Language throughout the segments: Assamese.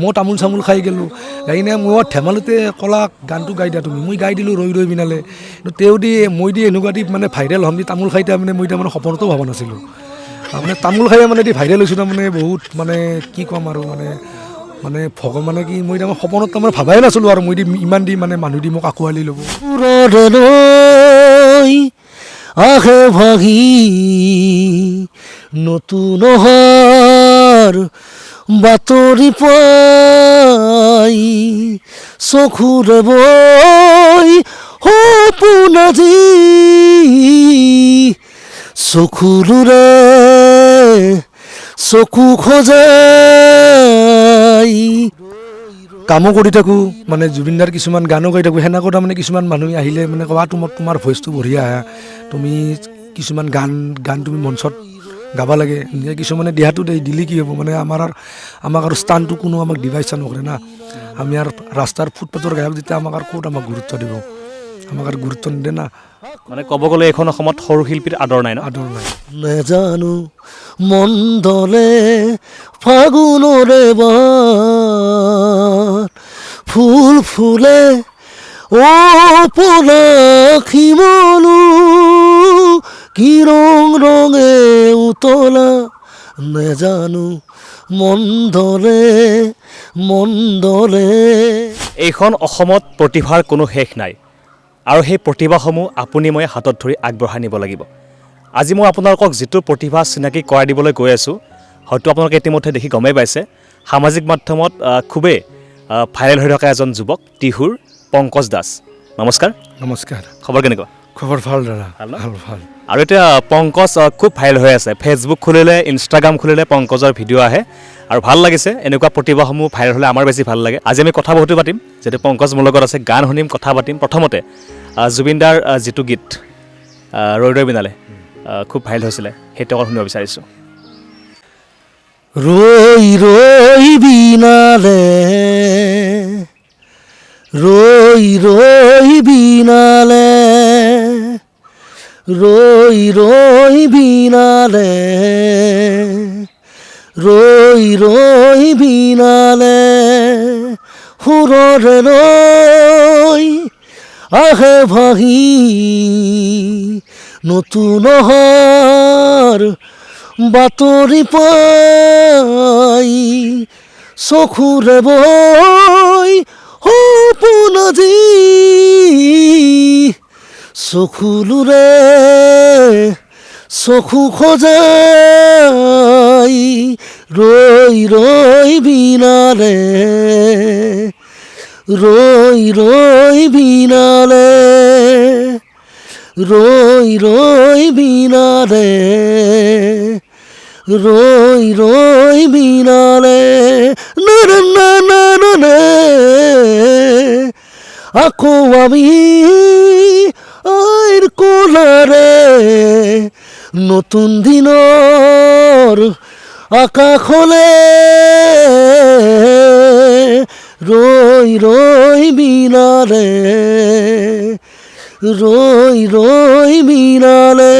মই তামোল চামোল খাই গ'লোঁ গাই কিনে মই ধেমালিতে ক'লাক গানটো গাই দিয়া তুমি মই গাই দিলোঁ ৰৈ ৰৈ বিনালে তেওঁ দি মই দি এনেকুৱা দি মানে ভাইৰেল হ'ম দি তামোল খাই তাৰমানে মই তাৰমানে সপোনতো ভবা নাছিলোঁ মানে তামোল খাই মানে দি ভাইৰেল হৈছোঁ তাৰমানে বহুত মানে কি ক'ম আৰু মানে ভগৱানে কি মই তাৰমানে সপোনত তাৰমানে ভাবাই নাছিলোঁ আৰু মই দি ইমান দি মানে মানুহ দি মোক আঁকোৱালি ল'ব আহে ভাগি নতুন বাতৰি পাই চকুৰে বৈ সপোন আজি চকুৰে চকু খজাই কামো কৰি থাকোঁ মানে জুবিনদাৰ কিছুমান গানো গাই থাকোঁ সেনেকৈ তাৰমানে কিছুমান মানুহ আহিলে মানে কোৱা তোমাৰ ভইচটো বঢ়িয়া তুমি কিছুমান গান তুমি মঞ্চত গাব লাগে কিছুমানে দিহাটো দিলে কি হ'ব মানে আমাক আৰু স্থানটো কোনো আমাক দিবা ইচ্ছা নকৰে না আমি আৰু ৰাস্তাৰ ফুটপাথৰ গায়ক যেতিয়া আমাক আমাক গুৰুত্ব দিব আমাক আৰু গুৰুত্ব নিদিয়ে না মানে ক'ব গ'লে এইখন অসমত সৰু শিল্পীৰ আদৰ নাই নেজানো মন দলে ফাগুনৰে ফুল ফুলে ও পলাখি মনু কি ৰঙে উতলা নেজানো মন দলে এইখন অসমত প্ৰতিভাৰ কোনো শেষ নাই আৰু সেই প্ৰতিভাসমূহ আপুনি মই হাতত ধৰি আগবঢ়াই নিব লাগিব আজি মই আপোনালোকক যিটো প্ৰতিভা চিনাকি কৰাই দিবলৈ গৈ আছোঁ হয়তো আপোনালোকে ইতিমধ্যে দেখি গমেই পাইছে সামাজিক মাধ্যমত খুবেই ভাইৰেল হৈ থকা এজন যুৱক টিহুৰ পংকজ দাস নমস্কাৰ খবৰ কেনেকুৱা খবৰ ভাল দাদা ভাল আৰু এতিয়া পংকজ খুব ভাইৰেল হৈ আছে ফেচবুক খুলিলে ইনষ্টাগ্ৰাম খুলিলে পংকজৰ ভিডিঅ' আহে আৰু ভাল লাগিছে এনেকুৱা প্ৰতিভাসমূহ ভাইৰেল হ'লে আমাৰ বেছি ভাল লাগে আজি আমি কথা বহুতো পাতিম যিহেতু পংকজ মোৰ লগত আছে গান শুনিম কথা পাতিম প্ৰথমতে জুবিনদাৰ যিটো গীত ৰৈ ৰৈ বিনালে খুব ভাইৰেল হৈছিলে সেইটো অকণ শুনিব বিচাৰিছোঁ ৰৈ ৰৈ বিনালে ৰৈ ৰৈ বিনালে ৰৈ ৰৈ বিনালে ৰৈ ৰৈ বিনালে সুৰৰে ৰৈ আহে ভাহি নতুন বাতৰি পাই চকুৰে বৈ সপোন আজি চকুৰে চকু খজাই ৰৈ ৰৈ বিনালে ৰৈ ৰৈ বিনালে ৰৈ ৰৈ বিনালে ৰৈ ৰৈ বিনালে আকৌ আমি আইৰ কোলাৰে নতুন দিনৰ আকাশলে ৰৈ ৰৈ বিনালে ৰৈ ৰৈ বিনালে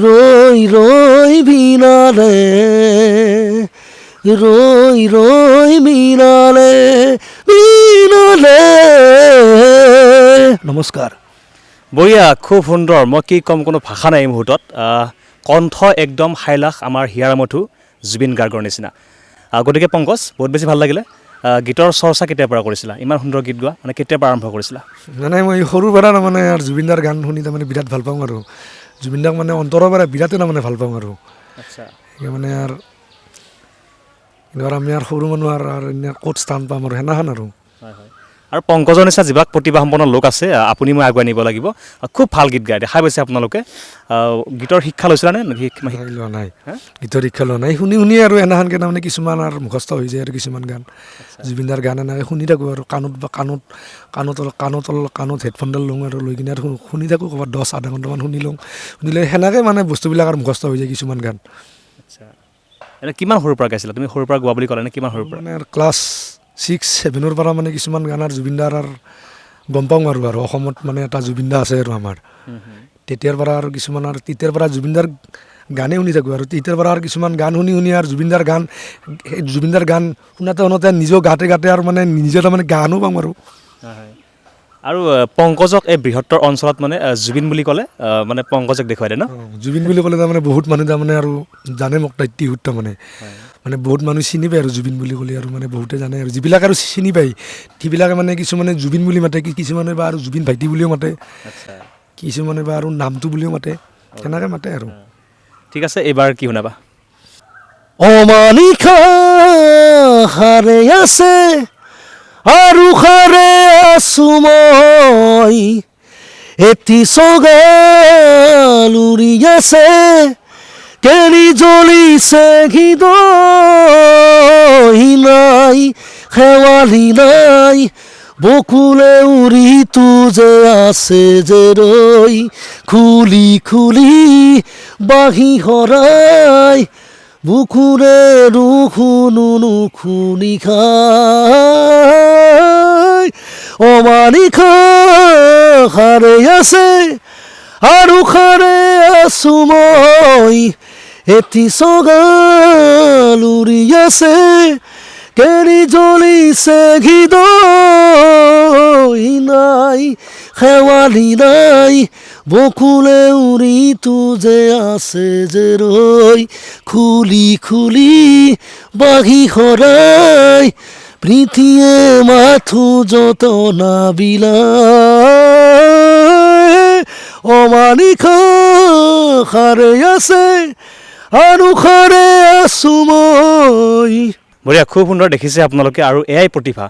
ৰৈ ৰৈ বিনালে ৰৈ ৰৈ বিনালে বিনালে নমস্কাৰ বঢ়িয়া খুব সুন্দৰ মই কি ক'ম কোনো ভাষা নাই এই মুহূৰ্তত কণ্ঠ একদম হাইলাখ আমাৰ হিয়াৰ মঠু জুবিন গাৰ্গৰ নিচিনা গতিকে পংকজ বহুত বেছি ভাল লাগিলে গীতৰ চৰ্চা কেতিয়াৰ পৰা কৰিছিলা ইমান সুন্দৰ গীত গোৱা মানে কেতিয়াৰ পৰা আৰম্ভ কৰিছিলা মানে মই সৰুৰ পৰা মানে আৰু জুবিনদাৰ গান শুনি তাৰমানে বিৰাট ভাল পাওঁ আৰু জুবিনদাক মানে অন্তৰৰ পৰা বিৰাটেই তাৰমানে ভাল পাওঁ আৰু আচ্ছা মানে আৰু আমি আৰু সৰু মানুহ আৰু ক'ত স্থান পাম আৰু সেনাখন আৰু হয় হয় আৰু পংকজৰ নিচিনা যিবিলাক প্ৰতিভাসম্পন্ন লোক আছে আপুনি মই আগুৱাই নিব লাগিব খুব ভাল গীত গায় দেখা পাইছে আপোনালোকে গীতৰ শিক্ষা লৈছিলা নে লোৱা নাই গীতৰ শিক্ষা লোৱা নাই শুনি শুনি আৰু এনাখনকৈ তাৰমানে কিছুমান আৰু মুখস্থ হৈ যায় আৰু কিছুমান গান জুবিনদাৰ গান এনেকৈ শুনি থাকোঁ আৰু কাণত হেডফোনডাল লওঁ আৰু লৈ কিনে আৰু শুনি থাকোঁ ক'ৰবাত 10-আধা ঘণ্টামান শুনি লওঁ শুনিলে সেনেকৈ মানে বস্তুবিলাক আৰু মুখস্থ হৈ যায় কিছুমান গান আচ্ছা এনে কিমান সৰুৰ পৰা গাইছিলা তুমি সৰুৰ পৰা গোৱা বুলি ক'লা নে কিমান সৰুৰ পৰা মানে ক্লাছ 6-7 পৰা মানে কিছুমান গানৰ জুবিনদাৰ আৰু গম পাওঁ আৰু অসমত মানে এটা জুবিনদা আছে আৰু আমাৰ তেতিয়াৰ পৰা আৰু কিছুমান আৰু তেতিয়াৰ পৰা জুবিনদাৰ গানে শুনি থাকোঁ আৰু তেতিয়াৰ পৰা আৰু কিছুমান গান শুনি শুনি আৰু জুবিনদাৰ গান শুনাতে শুনাতে নিজেও গাতে গাতে আৰু মানে নিজে তাৰমানে গানো পাম আৰু আৰু পংকজক এই বৃহত্তৰ অঞ্চলত মানে জুবিন বুলি ক'লে মানে পংকজক দেখুৱাই দিয়ে ন জুবিন বুলি ক'লে তাৰমানে বহুত মানুহ তাৰমানে আৰু জানে মোক টিহুত তাৰমানে মানে বহুত মানুহ চিনি পায় আৰু জুবিন বুলি ক'লে আৰু মানে বহুতে জানে আৰু যিবিলাক আৰু চিনি পায় সেইবিলাকে মানে কিছুমানে জুবিন বুলি মাতে কিছুমানে বা আৰু জুবিন ভাইটি বুলিও মাতে কিছুমানে বা আৰু নামটো বুলিও মাতে তেনেকৈ মাতে আৰু ঠিক আছে এইবাৰ কি শুনাবা অমানিশা হাৰে আছে আৰু হাৰে আছো মই এটি চগাল উৰি আছে কেনি জ্বলিছে হৃদয় নাই শেৱালি নাই বকুলে উৰি তুজে আছে যে ৰৈ খুলি খুলি বাঁহী হৰাই বুকুৰে নুশুনো নুশুনি খাই অমানিশা হাৰে আছে আৰু হাৰে আছো মই এটি চগাল উৰি আছে কেনি জ্বলিছে হৃদয় নাই শেৱালি নাই বকুলে উৰি তুজে আছে যে ৰৈ খুলি খুলি বাঁহী হৰাই প্ৰীতিয়ে মাথো যতনা বিলাই অমানিশা হাৰে আছে আৰু হাৰে আছো মই বঢ়িয়া খুব সুন্দৰ দেখিছে আপোনালোকে আৰু এয়াই প্ৰতিভা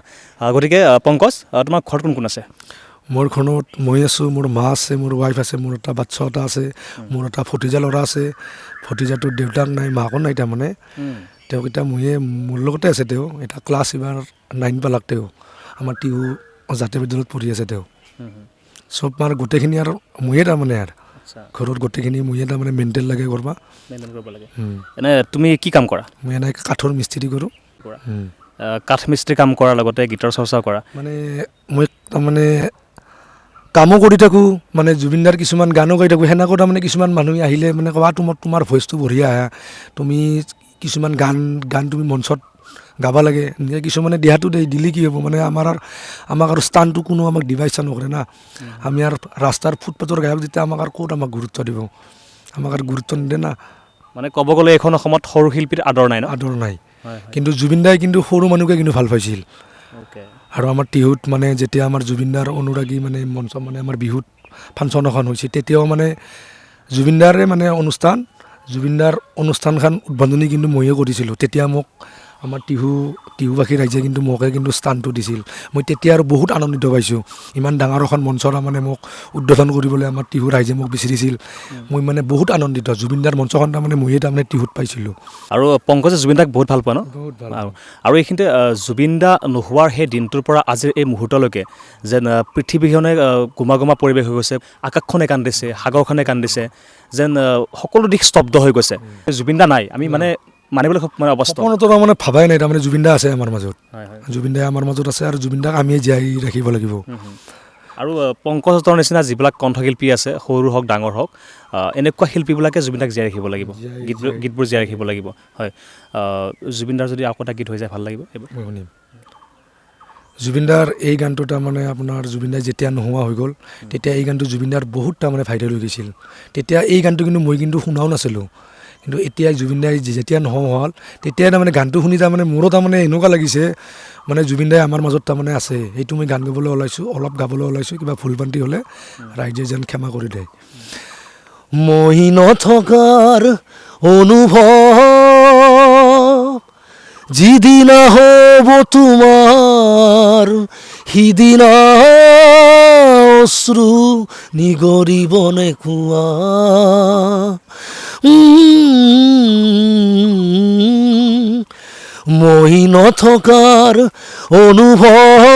গতিকে পংকজ তোমাৰ ঘৰত কোন কোন আছে মোৰ ঘৰত মই আছোঁ মোৰ মা আছে মোৰ ৱাইফ আছে মোৰ এটা বাচ্ছা এটা আছে মোৰ এটা ভতিজা ল'ৰা আছে ভতিজাটোৰ দেউতাক নাই মাকো নাই তাৰমানে তেওঁক এতিয়া মোৰ লগতে আছে তেওঁ এটা ক্লাছ এইবাৰ 9 পালাক তেওঁ আমাৰ টিহু জাতীয় বিদ্যালয়ত পঢ়ি আছে তেওঁ চব মানে গোটেইখিনি আৰু ময়ে তাৰমানে আৰু ঘৰত গোটেইখিনি ময়ে তাৰমানে মেইনটেইন লাগে কৰিব লাগে এনে তুমি কি কাম কৰা মই এনেই কাঠৰ মিস্ত্ৰী কৰোঁ কাঠ মিস্ত্ৰী কাম কৰাৰ লগতে গীতৰ চৰ্চা কৰা মানে মই তাৰমানে কামো কৰি থাকোঁ মানে জুবিনদাৰ কিছুমান গানো গাই থাকোঁ সেনেকৈ তাৰমানে কিছুমান মানুহ আহিলে মানে কোৱা তোমাৰ ভইচটো বঢ়িয়া আহে তুমি কিছুমান গান তুমি মঞ্চত গাব লাগে নিজে কিছুমানে দেহাটো দিলে কি হ'ব মানে আমাক আৰু স্থানটো কোনো আমাক দিবা ইচ্ছা নকৰে না আমি আৰু ৰাস্তাৰ ফুটপাথৰ গায়ক যেতিয়া আমাক আৰু ক'ত আমাক গুৰুত্ব দিব আমাক আৰু গুৰুত্ব নিদিয়ে না মানে ক'ব গ'লে এইখন অসমত সৰু শিল্পীৰ আদৰ নাই ন আদৰ নাই কিন্তু জুবিনদাই কিন্তু সৰু মানুহকে কিন্তু ভাল পাইছিল আৰু আমাৰ টিহুত মানে যেতিয়া আমাৰ জুবিনদাৰ অনুৰাগী মানে মঞ্চ মানে আমাৰ বিহুত ফাংচন এখন হৈছে তেতিয়াও মানে জুবিনদাৰে মানে জুবিনদাৰ অনুষ্ঠানখন উদ্বোধনী কিন্তু ময়ে কৰিছিলোঁ তেতিয়া মোক আমাৰ টিহুবাসী ৰাইজে কিন্তু মোকে কিন্তু স্থানটো দিছিল মই তেতিয়া আৰু বহুত আনন্দিত পাইছোঁ ইমান ডাঙৰ এখন মঞ্চৰ মানে মোক উদ্বোধন কৰিবলৈ আমাৰ টিহু ৰাইজে মোক বিচাৰিছিল মই মানে বহুত আনন্দিত জুবিনদাৰ মঞ্চখন তাৰমানে ময়ে তাৰমানে টিহুত পাইছিলোঁ আৰু পংকজে জুবিনদাক বহুত ভাল পোৱা ন বহুত ভাল আৰু এইখিনিতে জুবিনদা নোহোৱাৰ সেই দিনটোৰ পৰা আজিৰ এই মুহূৰ্তলৈকে যেন পৃথিৱীখনে গোমা গোমা পৰিৱেশ হৈ গৈছে আকাশখনে কান্দিছে সাগৰখনে কান্দিছে যেন সকলো দিশ স্তব্ধ হৈ গৈছে জুবিনদা নাই আমি মানে মানিবলৈ খুব মানে অৱস্থা তাৰমানে ভাবাই নাই তাৰমানে জুবিনদা আছে আমাৰ মাজত জুবিনদাই আমাৰ মাজত আছে আৰু জুবিনদাক আমিয়ে জীয়াই ৰাখিব লাগিব আৰু পংকজহঁতৰ নিচিনা যিবিলাক কণ্ঠশিল্পী আছে সৰু হওক ডাঙৰ হওক এনেকুৱা শিল্পীবিলাকে জুবিনদাক জীয়াই ৰাখিব লাগিব গীতবোৰ জীয়াই ৰাখিব লাগিব হয় জুবিনদাৰ যদি আকৌ এটা গীত হৈ যায় ভাল লাগিব এইবোৰ শুনিম জুবিনদাৰ এই গানটো তাৰমানে আপোনাৰ জুবিনদাই যেতিয়া নোহোৱা হৈ গ'ল তেতিয়া এই গানটো জুবিনদাৰ বহুত তাৰমানে ভাইৰেল হৈ গৈছিল তেতিয়া এই গানটো কিন্তু মই কিন্তু শুনাও নাছিলোঁ কিন্তু এতিয়া জুবিনদাই যেতিয়া নোহোৱা হ'ল তেতিয়াই তাৰমানে গানটো শুনি তাৰমানে মোৰো তাৰমানে এনেকুৱা লাগিছে মানে জুবিনদাই আমাৰ মাজত তাৰমানে আছে সেইটো মই গান গাবলৈ ওলাইছোঁ অলপ গাবলৈ ওলাইছোঁ কিবা ভুল ভ্ৰান্তি হ'লে ৰাইজে যেন ক্ষমা কৰি দিয়ে মই নথকাৰ অনুভৱ যিদিনা হ'ব তোমাৰ সিদিনা অশ্ৰু নিগৰিব নেকুৱা মই নথকাৰ অনুভৱ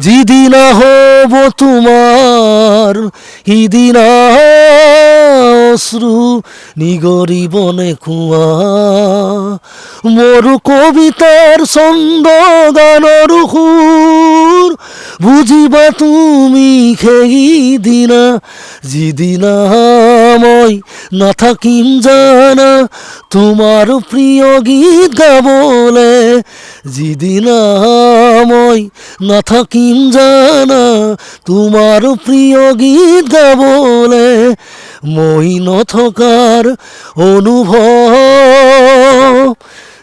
যিদিনা হব তোমাৰ সিদিনা অশ্ৰু নিগৰিবনে কুঁৱা মোৰ কবিতাৰ ছন্দ গানৰ সুৰ বুজিবা তুমি সেইদিনা যিদিনা মই নাথাকিম জানা তোমাৰ প্ৰিয় গীত গাবলে যিদিনা মই নাথাকিম জানা তোমাৰ প্ৰিয় গীত গাবলে মই নথকাৰ অনুভৱ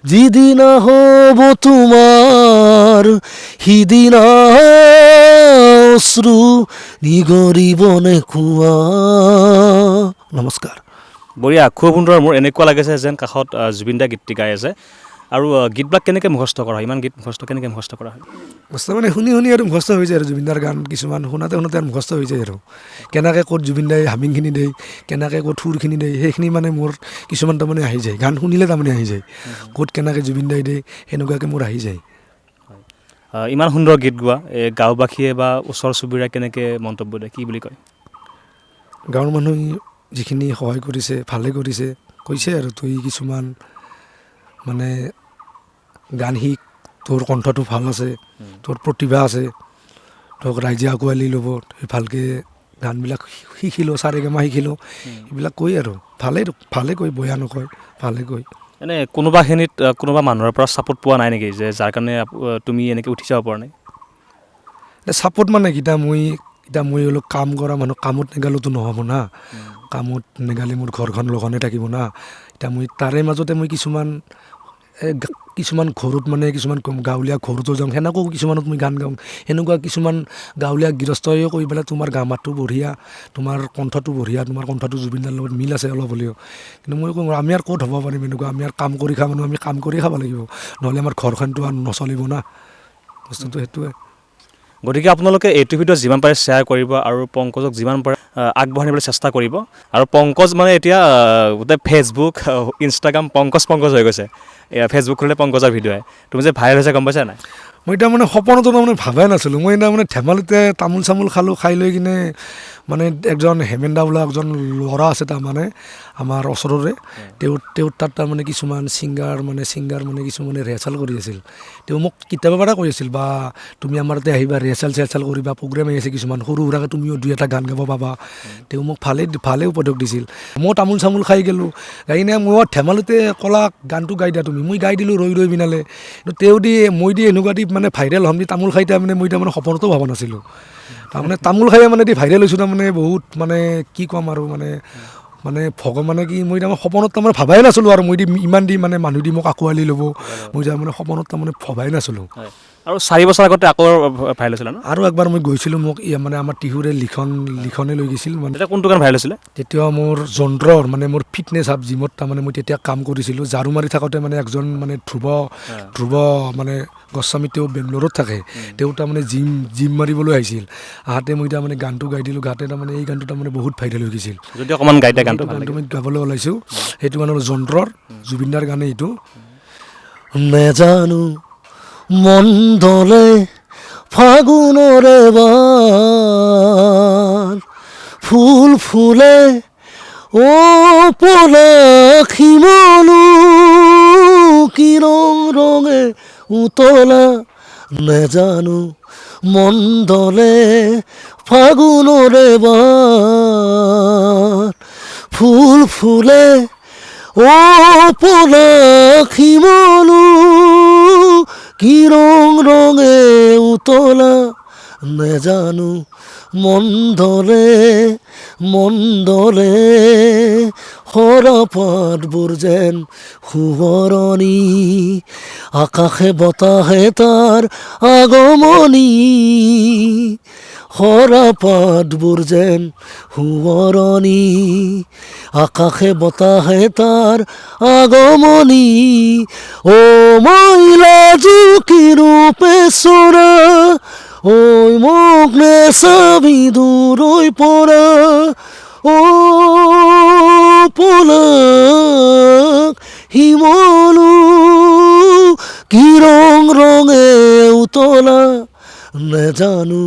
যিদিনা হ'ব তোমাৰ সিদিনা অশ্ৰু নিগৰিবনে কুঁৱা নমস্কাৰ বঢ়িয়া খুব সুন্দৰ মোৰ এনেকুৱা লাগিছে যেন কাষত জুবিন দা গীতটি গাই আছে আৰু গীতবিলাক কেনেকৈ মুখস্থ কৰা হয় ইমান গীত কেনেকৈ মুখস্থ কৰা হয় মুখস্থ মানে শুনি আৰু মুখস্থ হৈ যায় আৰু জুবিনদাৰ গান কিছুমান শুনাতে আৰু মুখস্থ হৈ যায় আৰু কেনেকৈ ক'ত জুবিন দাই হামিংখিনি দিয়ে কেনেকৈ ক'ত সুৰখিনি দিয়ে সেইখিনি মানে মোৰ কিছুমান তাৰমানে আহি যায় গান শুনিলে তাৰমানে আহি যায় ক'ত কেনেকৈ জুবিন দাই দিয়ে সেনেকুৱাকৈ মোৰ আহি যায় ইমান সুন্দৰ গীত গোৱা এই গাঁওবাসীয়ে বা ওচৰ চুবুৰীয়া কেনেকৈ মন্তব্য দিয়ে কি বুলি কয় গাঁৱৰ মানুহে যিখিনি সহায় কৰিছে ভালে কৰিছে কৈছে আৰু তই কিছুমান মানে গান শিক তোৰ কণ্ঠটো ভাল আছে তোৰ প্ৰতিভা আছে তোক ৰাইজে আঁকোৱালি ল'ব তই ভালকৈ গানবিলাক শিকিলোঁ চাৰেগামা শিকিলোঁ এইবিলাক কৈ আৰু ভালে কৈ বেয়া নকয় ভালে কৈ এনে কোনোবাখিনিত কোনোবা মানুহৰ পৰা ছাপোৰ্ট পোৱা নাই নেকি যে যাৰ কাৰণে তুমি এনেকৈ উঠি যাব পৰা নাই ছাপোৰ্ট মানে কি মই অলপ কাম কৰা মানুহ কামত নেগালেতো নহ'ব না কামত নেগালে মোৰ ঘৰখন লঘনে থাকিব না এতিয়া মই তাৰে মাজতে মই কিছুমান ঘৰত মানে কিছুমান গাঁৱলীয়া ঘৰতো যাওঁ সেনেকৈও কিছুমানত মই গান গাওঁ সেনেকুৱা কিছুমান গাঁৱলীয়া গৃহস্থইও কৈ পেলাই তোমাৰ মাতটো বঢ়িয়া তোমাৰ কণ্ঠটো বঢ়িয়া তোমাৰ কণ্ঠটো জুবিনদাৰ লগত মিল আছে অলপ হ'লেও কিন্তু মই কওঁ আমি আৰু ক'ত হ'ব পাৰিম এনেকুৱা আমি আৰু কাম কৰি খোৱা মানুহ আমি কাম কৰি খাব লাগিব নহ'লে আমাৰ ঘৰখনটো আৰু নচলিব না বস্তুটো সেইটোৱে গতিকে আপোনালোকে এইটো ভিডিঅ' যিমান পাৰে শ্বেয়াৰ কৰিব আৰু পংকজক যিমান পাৰে আগবঢ়াই নিবলৈ চেষ্টা কৰিব আৰু পংকজ মানে এতিয়া গোটেই ফেচবুক ইনষ্টাগ্ৰাম পংকজ হৈ গৈছে ফেচবুক খুলিলে পংকজৰ ভিডিঅ' আহে তুমি যে ভাইৰেল হৈছে গম পাইছা নাই মই এতিয়া মানে সপোনতো তাৰমানে ভাবাই নাছিলোঁ মই এতিয়া মানে ধেমালিতে তামোল চামোল খাই লৈ কিনে মানে একজন হেমেন্দা বোলা একজন ল'ৰা আছে তাৰমানে আমাৰ ওচৰৰে তেওঁৰ তাত তাৰমানে কিছুমান ছিংগাৰ মানে কিছুমানে ৰিহাৰ্চেল কৰি আছিল তেওঁ মোক কেতিয়াবা পৰা কৈ আছিল বা তুমি আমাৰ তাতে আহিবা ৰিহাৰ্চেল কৰিবা প্ৰগ্ৰেম আহি আছে কিছুমান সৰু সুৰাকৈ তুমিও দুই এটা গান গাব পাবা তেওঁ মোক ভালে উপদেশ দিছিল মই তামোল চামোল খাই গ'লোঁ গাই কিনে মই ধেমালিতে ক'লা গানটো গাই দিয়া তুমি মই গাই দিলোঁ ৰৈ পিনালে কিন্তু মই এনেকুৱা মানে ভাইৰেল হ'ম তামোল খাই তাৰমানে মই তাৰমানে সপোনতো ভবা নাছিলোঁ তাৰমানে তামোল খাই মানে ভাইৰেল হৈছোঁ তাৰমানে বহুত মানে কি ক'ম আৰু মানে ভগৱানে কি মই তাৰমানে সপোনত তাৰমানে ভাবাই নাছিলোঁ আৰু মই ইমান মানে মানুহ মোক আঁকোৱালি ল'ব মই তাৰমানে সপোনত তাৰমানে ভবাই নাছিলোঁ আৰু 4 বছৰ আগতে আকৌ ভাইৰেল হৈছিলে ন আৰু একবাৰ মই গৈছিলোঁ মোক মানে আমাৰ টিহুৰে লিখনে লৈ গৈছিল মানে তেতিয়া কোনটো গান ভাইৰেল হৈছিলে তেতিয়া মোৰ যন্ত্ৰৰ মানে মোৰ ফিটনেছ হাব জিমত তাৰমানে মই তেতিয়া কাম কৰিছিলোঁ ঝাৰু মাৰি থাকোঁতে মানে একজন মানে ধ্ৰুৱ মানে গোস্বামী তেওঁ বেংগলোৰত থাকে তেওঁ তাৰমানে জিম মাৰিবলৈ আহিছিল আহাতে মই তাৰমানে গানটো গাই দিলোঁ গাতে তাৰমানে এই গানটো তাৰমানে বহুত ভাইৰেল হৈ গৈছিল যদি অকণমান গাই দিয়া গানটো মই গাবলৈ ওলাইছোঁ সেইটো গানৰ যন্ত্ৰৰ জুবিনদাৰ গানে এইটো নেজানো মন দলে ফাগুনৰে বাৰ ফুল ফুলে ও পলাশী মনু কি ৰঙে উতলা নেজানো মন দলে ফাগুনৰে বাৰ ফুল ফুলে ও পলাশী মনু কি ৰঙে উতলা নেজানো মন দলে সৰাপাতবোৰ যেন সুৱৰণী আকাশে বতাহে তাৰ আগমনী সৰাপাতবোৰ যেন সুৱৰণী আকাশে বতাহে তাৰ আগমনী ও মহিলা জুকি ৰূপে চৰা ঐ মোক নেচাবি দূৰৈ পৰা ও পলাশ শিমলু কি ৰঙে উতলা নেজানো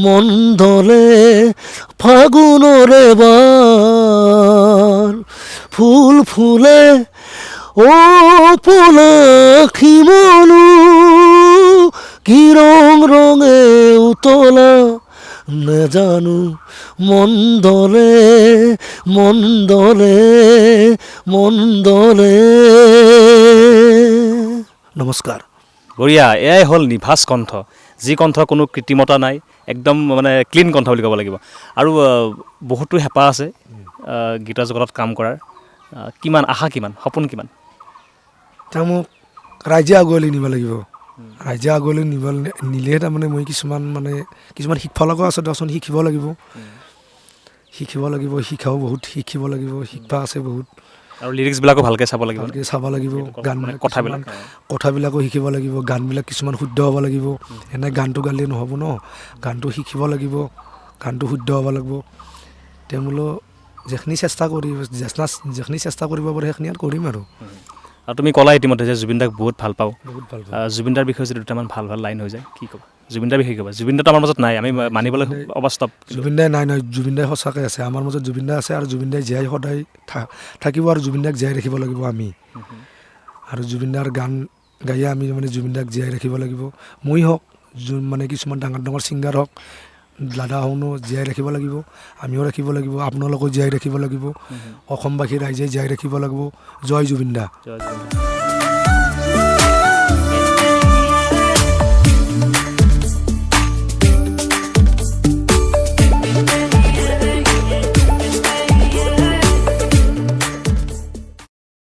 মন ধলে ফাগুনৰে বাৰ ফুল ফুলে ও পলাখি মনো কি ৰং ৰঙে উতলা নেজানো মন দলে মন দলে মন দলে নমস্কাৰ বঢ়িয়া, এয়াই হ'ল নিভাঁজ কণ্ঠ, যি কণ্ঠৰ কোনো কৃত্ৰিমতা নাই, একদম মানে ক্লিন কণ্ঠ বুলি ক'ব লাগিব। আৰু বহুতো হেঁপাহ আছে গীতৰ জগতত কাম কৰাৰ। কিমান আশা, কিমান সপোন, কিমান? তেওঁ মোক ৰাইজে আগুৱাই নিব লাগিব, ৰাইজে আগুৱাই নিলেহে তাৰমানে মই কিছুমান শিকিব লগা আছে দিয়কচোন, শিকিব লাগিব, শিকাও বহুত শিকিব লাগিব, শিকবা আছে বহুত। আৰু লিৰিক্সবিলাকো ভালকৈ চাব লাগিব, ভালকৈ চাব লাগিব, গানবিলাক কথাবিলাক কথাবিলাকো শিকিব লাগিব, গানবিলাক কিছুমান শুদ্ধ হ'ব লাগিব। এনে গানটো গালেই নহ'ব ন, গানটো শিকিব লাগিব, গানটো শুদ্ধ হ'ব লাগিব। তেওঁ বোলো যিখিনি চেষ্টা কৰিব পাৰে সেইখিনি আৰু কৰিম আৰু। আৰু তুমি ক'লা ইতিমধ্যে যে জুবিন দাক বহুত ভাল পাওঁ, বহুত ভাল জুবিন দাৰ বিষয়ে যদি দুটামান ভাল ভাল লাইন হৈ যায় কি ক'বা? জুবিন দাৰ বিষয়ে ক'বা? জুবিন দাটো আমাৰ মাজত নাই, আমি মানিবলৈ অবাস্তৱ। জুবিন দাই নাই, জুবিন দাই সঁচাকৈ আছে, আমাৰ মাজত জুবিন দা আছে, আৰু জুবিন দাই জীয়াই সদায় থাকিব, আৰু জুবিন দাক জীয়াই ৰাখিব লাগিব আমি। আৰু জুবিন দাৰ গান গায়ে আমি জুবিন দাক জীয়াই ৰাখিব লাগিব। মই হওক, কিছুমান ডাঙৰ ডাঙৰ ছিংগাৰ হওক, দাদাহঁতো জীয়াই ৰাখিব লাগিব, আমিও ৰাখিব লাগিব, আপোনালোকেও জীয়াই ৰাখিব লাগিব, অসমবাসী ৰাইজে জীয়াই ৰাখিব লাগিব। জয় জুবিন দা।